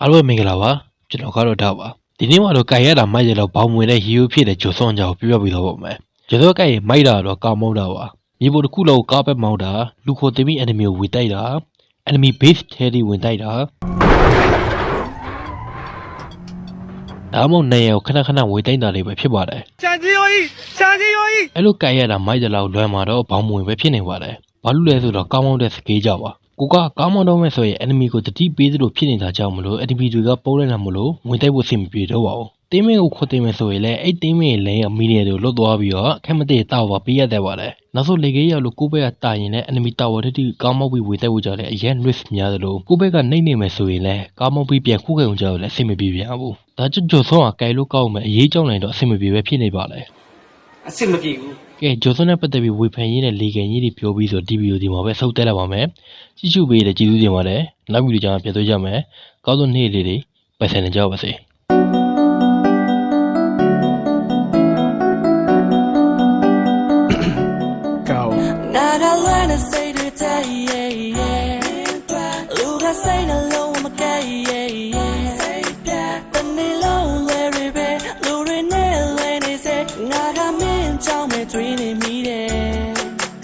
အားလုံးမင်္ဂလာပါကျွန်တော်ကတော့ဒါပါဒီနေ့မှတော့ကြိုင်ရတာမိုက်ရတော့ဘောင်ဝင်တဲ့ရီယိုဖြစ်တဲ့ဂျိုဆွန်ကြောင့်ပြပြပြီးတော့ပါမယ်ဂျိုဆွန်ကြိုင်မိုက်တာတော့ကောင်းမောင်းတာပါမြေပေါ်တစ်ခုလုံးကားပဲမောင်းတာလူခိုတင်ပြီး enemy ကိုဝင်တိုက်တာ enemy base ထဲထိဝင်တိုက်တာဒါမှမဟုတ်နေရာကိုခဏခဏဝင်တိုက်တာလေးပဲဖြစ်ပါတယ်ရှာကြီးရောကြီးအဲ့လိုကြိုင်ရတာမိုက်တယ်လို့လွမ်းမှာတော့ဘောင်ဝင်ပဲဖြစ်နေပါတယ်ဘာလို့လဲဆိုတော့ကောင်းမောင်းတဲ့စကေးကြပါကိုကကောင်းမောင်းတော့မဲ့ဆိုရင် enemy ကိုတတိပေးသလိုဖြစ်နေတာကြောင့်မလို့ enemy တွေကပုံးလိုက်လာမလို့ဝင်တိုက်ဖို့အဆင်မပြေတော့ပါဘူးတင်းမင်းကိုခွတ်တင်မယ်ဆိုရင်လည်းအဲ့တင်းမင်းရဲ့လမ်းအမီနေတွေကိုလွတ်သွားပြီးတော့ခက်မတဲ့တာဝါပေးရတဲ့ပါတယ်နောက်ဆုံးလေကေးရောက်လို့ကိုဘက်ကတာရင်လည်း enemy တာဝါတတိကောင်းမောက်ပြီးဝင်တိုက်ဖို့ကြတယ်အရင် risk များသလိုကိုဘက်ကနှိမ့်နေမယ်ဆိုရင်လည်းကောင်းမောက်ပြီးပြန်ခုခံအောင်ကြတယ်လည်းအဆင်မပြေပြန်ဘူးဒါကြောင့်ဂျိုဆွန်ကကြိုင်လို့ကောက်မယ်အရေးကြောင်းနိုင်တော့အဆင်မပြေပဲဖြစ်နေပါလေအဆင်မပြေဘူးကဲဂျိုဆွန်နဲ့ပတ်သက်ပြီးဝေဖန်ရင်းနဲ့လေကန်ကြီးတွေပြောပြီးဆိုဒီဗီဒီယိုဒီမှာပဲဆုတ်တက်လာပါမယ်ကြည့်ရှုပေးတဲ့ကြည့်သူတွေမှာလည်းနောက်ဗီဒီယိုကြောင့်ပြန်တွေ့ကြမယ်ကောင်းသောနေ့လေးတွေပိုင်ဆိုင်နေကြပါစေDreaming me